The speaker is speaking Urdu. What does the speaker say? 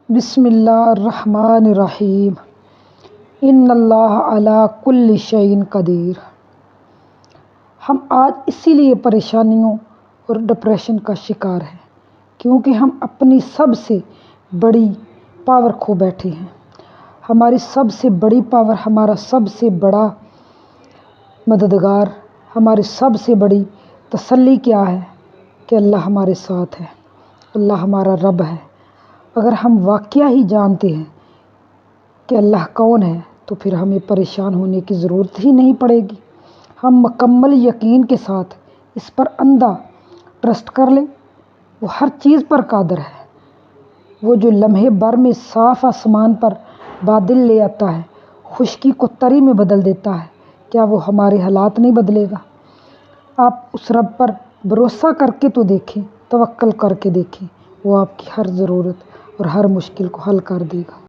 بسم اللہ الرحمن الرحیم ان اللہ علی کل شیء قدیر۔ ہم آج اسی لیے پریشانیوں اور ڈپریشن کا شکار ہیں کیونکہ ہم اپنی سب سے بڑی پاور کھو بیٹھے ہیں۔ ہماری سب سے بڑی پاور، ہمارا سب سے بڑا مددگار، ہماری سب سے بڑی تسلی کیا ہے کہ اللہ ہمارے ساتھ ہے، اللہ ہمارا رب ہے۔ اگر ہم واقعہ ہی جانتے ہیں کہ اللہ کون ہے تو پھر ہمیں پریشان ہونے کی ضرورت ہی نہیں پڑے گی۔ ہم مکمل یقین کے ساتھ اس پر اندھا ٹرسٹ کر لیں، وہ ہر چیز پر قادر ہے۔ وہ جو لمحے بھر میں صاف آسمان پر بادل لے آتا ہے، خشکی کو تری میں بدل دیتا ہے، کیا وہ ہمارے حالات نہیں بدلے گا؟ آپ اس رب پر بھروسہ کر کے تو دیکھیں، توکل کر کے دیکھیں، وہ آپ کی ہر ضرورت اور ہر مشکل کو حل کر دے گا۔